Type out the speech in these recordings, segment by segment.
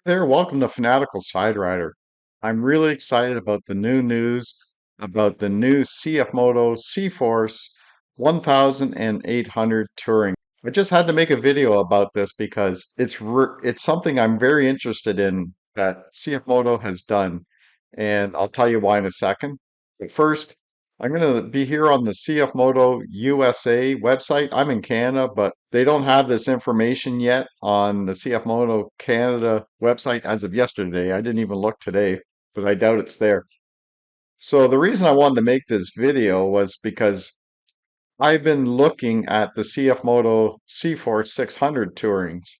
There, welcome to Fanatical Siderider. I'm really excited about the new news about the new Cfmoto Cforce 1800 Touring. I just had to make a video about this because it's something I'm very interested in that Cfmoto has done, and I'll tell you why in a second. But first, I'm going to be here on the Cfmoto USA website. I'm in Canada, but they don't have this information yet on the Cfmoto Canada website as of yesterday. I didn't even look today, but I doubt it's there. So the reason I wanted to make this video was because I've been looking at the Cfmoto C4 600 Tourings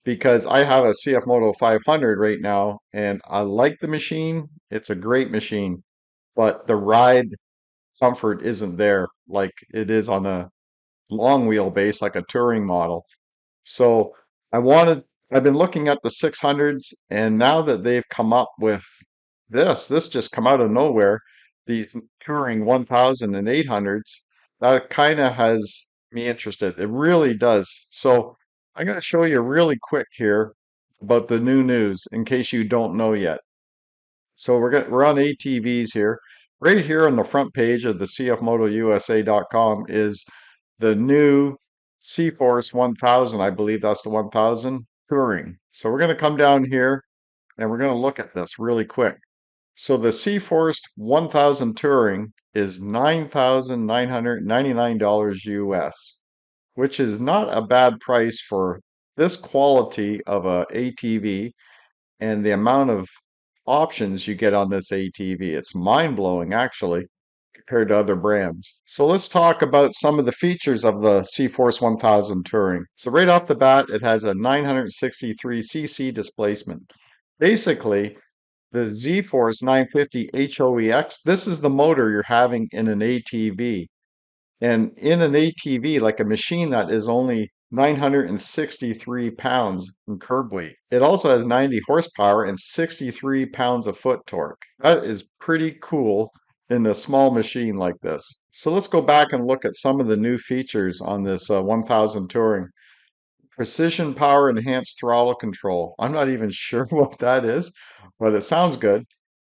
because I have a Cfmoto 500 right now and I like the machine. It's a great machine, but the ride comfort isn't there like it is on a long wheelbase, like a touring model. So I wanted, I've been looking at the 600s, and now that they've come up with this just come out of nowhere, these touring 1800s, that kind of has me interested. It really does. So I'm going to show you really quick here about the new news in case you don't know yet. So we're on ATVs here. Right here on the front page of the cfmotousa.com is the new C-Force 1000. I believe that's the 1000 Touring. So we're going to come down here and we're going to look at this really quick. So the C-Force 1000 Touring is $9,999 US, which is not a bad price for this quality of a ATV and the amount of options you get on this ATV. It's mind-blowing, actually, compared to other brands. So let's talk about some of the features of the C-Force 1000 Touring. So right off the bat, it has a 963cc displacement. Basically, the Z-Force 950 HOEX, this is the motor you're having in an ATV. And in an ATV, like a machine that is only 963 pounds in curb weight, it also has 90 horsepower and 63 pounds of foot torque. That is pretty cool in a small machine like this. So let's go back and look at some of the new features on this 1000 Touring. Precision power enhanced throttle control. I'm not even sure what that is, but it sounds good.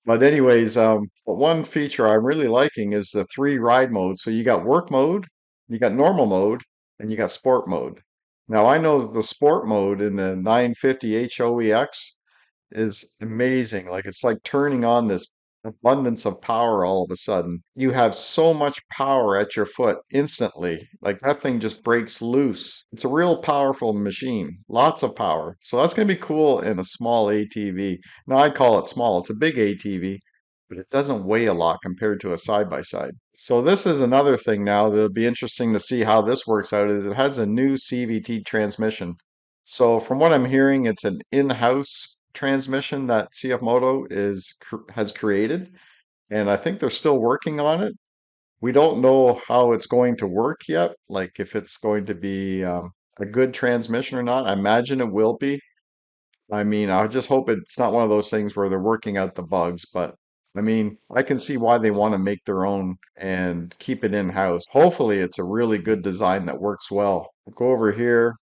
But anyways, but one feature I'm really liking is the three ride modes. So you got work mode, you got normal mode, and you got sport mode. Now I know the sport mode in the 950 HOEX is amazing. Like it's like turning on this abundance of power all of a sudden. You have so much power at your foot instantly. Like that thing just breaks loose. It's a real powerful machine. Lots of power. So that's going to be cool in a small ATV. Now I call it small. It's a big ATV, but it doesn't weigh a lot compared to a side by side. So this is another thing now that'll be interesting to see how this works out is it has a new CVT transmission. So from what I'm hearing, it's an in-house transmission that CFMoto has created, and I think they're still working on it. We don't know how it's going to work yet, like if it's going to be a good transmission or not. I imagine it will be. I mean, I just hope it's not one of those things where they're working out the bugs, but I mean, I can see why they want to make their own and keep it in-house. Hopefully, it's a really good design that works well. Go over here.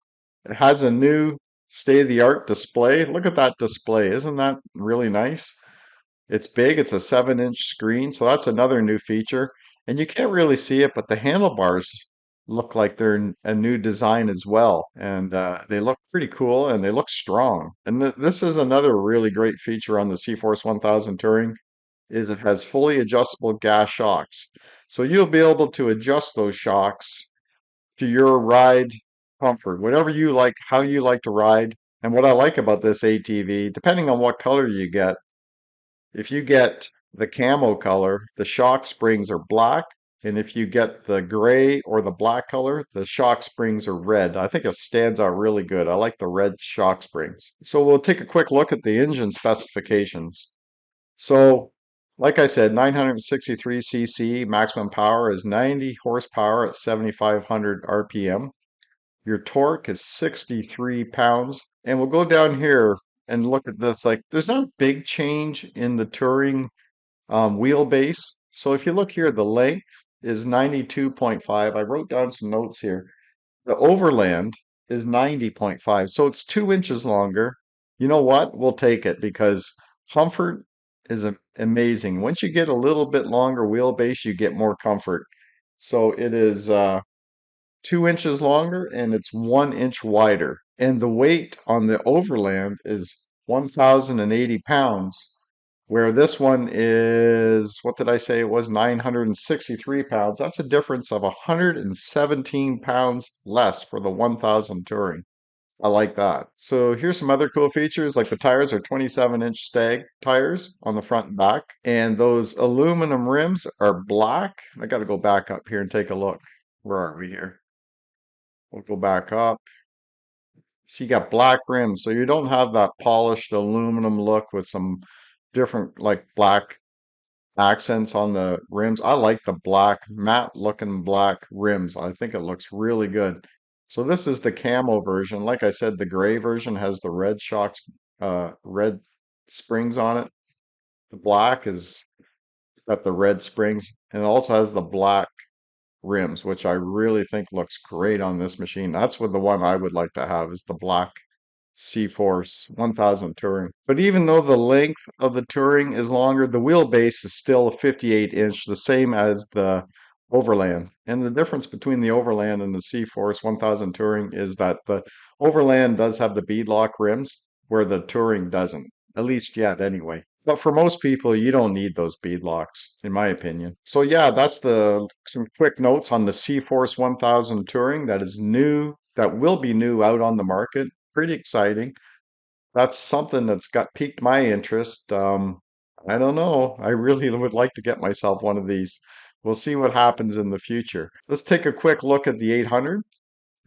It has a new state-of-the-art display. Look at that display. Isn't that really nice? It's big. It's a 7-inch screen, so that's another new feature. And you can't really see it, but the handlebars look like they're a new design as well. And they look pretty cool and they look strong. And this is another really great feature on the C-Force 1000 Touring is it has fully adjustable gas shocks. So you'll be able to adjust those shocks to your ride comfort, whatever you like, how you like to ride. And what I like about this ATV, depending on what color you get, if you get the camo color, the shock springs are black. And if you get the gray or the black color, the shock springs are red. I think it stands out really good. I like the red shock springs. So we'll take a quick look at the engine specifications. So, like I said, 963cc maximum power is 90 horsepower at 7,500 RPM. Your torque is 63 pounds. And we'll go down here and look at this. Like, there's not a big change in the Touring wheelbase. So if you look here, the length is 92.5. I wrote down some notes here. The overland is 90.5. So it's 2 inches longer. You know what? We'll take it because comfort is amazing. Once you get a little bit longer wheelbase, you get more comfort. So it is 2 inches longer and it's 1 inch wider. And the weight on the Overland is 1,080 pounds, where this one is, what did I say? It was 963 pounds. That's a difference of 117 pounds less for the 1,000 Touring. I like that. So here's some other cool features, like the tires are 27-inch stag tires on the front and back, and those aluminum rims are black. I got to go back up here and take a look. Where are we here? We'll go back up. So you got black rims, so you don't have that polished aluminum look with some different like black accents on the rims. I like the black, matte looking black rims. I think it looks really good. So this is the camo version. Like I said, the gray version has the red shocks, red springs on it. The black is got the red springs, and it also has the black rims, which I really think looks great on this machine. That's what the one I would like to have is the black Cforce 1000 Touring. But even though the length of the Touring is longer, the wheelbase is still a 58 inch, the same as the Overland. And the difference between the Overland and the Cforce 1000 Touring is that the Overland does have the beadlock rims, where the Touring doesn't, at least yet anyway. But for most people, you don't need those beadlocks, in my opinion. So yeah, that's the some quick notes on the Cforce 1000 Touring that is new, that will be new out on the market. Pretty exciting. That's something that's got piqued my interest. I don't know. I really would like to get myself one of these. We'll see what happens in the future. Let's take a quick look at the 800.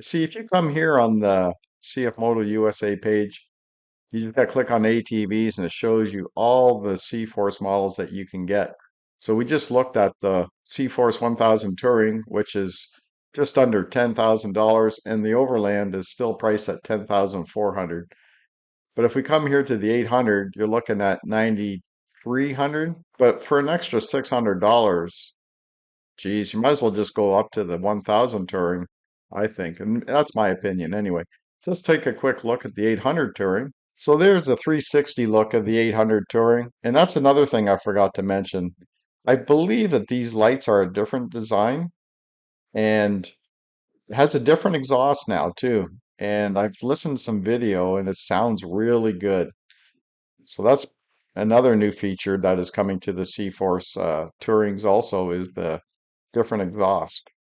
See, if you come here on the Cfmoto USA page, you just got to click on ATVs and it shows you all the Cforce models that you can get. So we just looked at the Cforce 1000 Touring, which is just under $10,000, and the Overland is still priced at 10,400. But if we come here to the 800, you're looking at 9,300. But for an extra $600, geez, you might as well just go up to the 1000 Touring, I think. And that's my opinion anyway. Just take a quick look at the 800 Touring. So there's a 360 look of the 800 Touring. And that's another thing I forgot to mention. I believe that these lights are a different design and it has a different exhaust now too. And I've listened to some video and it sounds really good. So that's another new feature that is coming to the C-Force Tourings also is the different exhaust.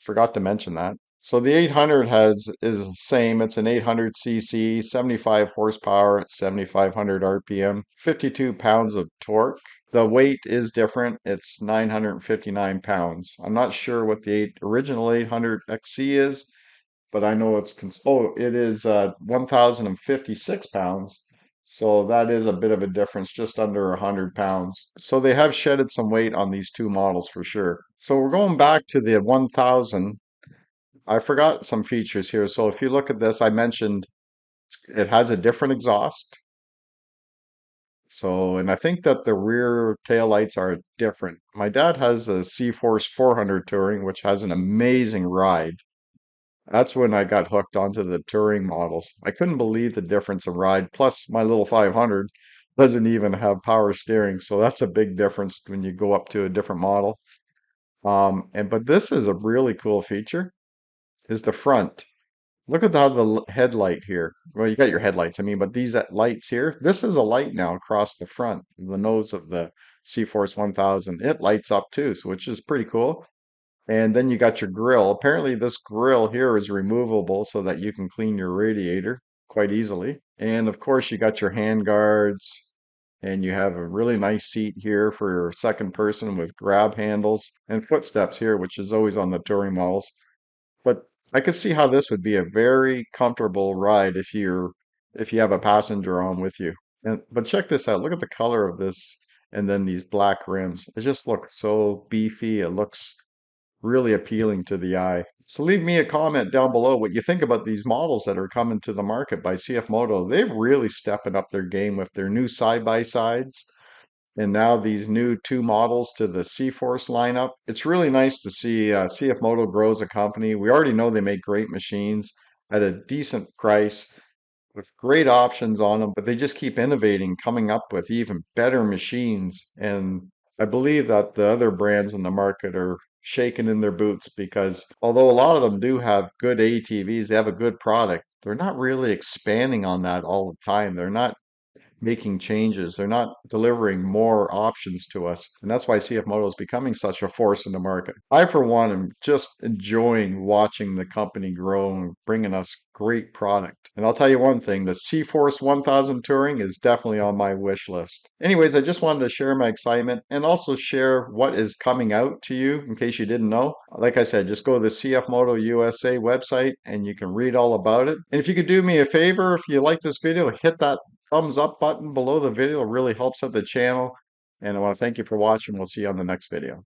Forgot to mention that. So the 800 is the same. It's an 800 cc, 75 horsepower at 7,500 RPM, 52 pounds of torque. The weight is different. It's 959 pounds. I'm not sure what the original 800 XC is, but I know it is 1,056 pounds. So that is a bit of a difference, just under 100 pounds. So they have shedded some weight on these two models for sure. So we're going back to the 1000. I forgot some features here. So if you look at this, I mentioned it has a different exhaust. So, and I think that the rear taillights are different. My dad has a C-Force 400 Touring, which has an amazing ride. That's when I got hooked onto the touring models. I couldn't believe the difference in ride. Plus, my little 500 doesn't even have power steering, so that's a big difference when you go up to a different model. But this is a really cool feature, is the front. Look at how the headlight here. Well, you got your headlights, I mean, but these lights here, this is a light now across the front, the nose of the C-Force 1000. It lights up too, so which is pretty cool. And then you got your grill. Apparently, this grill here is removable so that you can clean your radiator quite easily. And of course, you got your hand guards, and you have a really nice seat here for your second person with grab handles and footsteps here, which is always on the touring models. But I could see how this would be a very comfortable ride if you have a passenger on with you. But check this out. Look at the color of this and then these black rims. It just looks so beefy. It looks really appealing to the eye. So leave me a comment down below what you think about these models that are coming to the market by CFMoto. They've really stepping up their game with their new side-by-sides and now these new two models to the C-Force lineup. It's really nice to see CFMoto grows a company. We already know they make great machines at a decent price. with great options on them, but they just keep innovating, coming up with even better machines. And I believe that the other brands in the market are shaking in their boots because although a lot of them do have good ATVs, they have a good product, they're not really expanding on that all the time. They're not making changes. They're not delivering more options to us. And that's why Cfmoto is becoming such a force in the market. I, for one, am just enjoying watching the company grow and bringing us great product. And I'll tell you one thing, the Cforce 1000 Touring is definitely on my wish list. Anyways, I just wanted to share my excitement and also share what is coming out to you in case you didn't know. Like I said, just go to the Cfmoto USA website and you can read all about it. And if you could do me a favor, if you like this video, hit that thumbs up button below the video. It really helps out the channel. And I want to thank you for watching. We'll see you on the next video.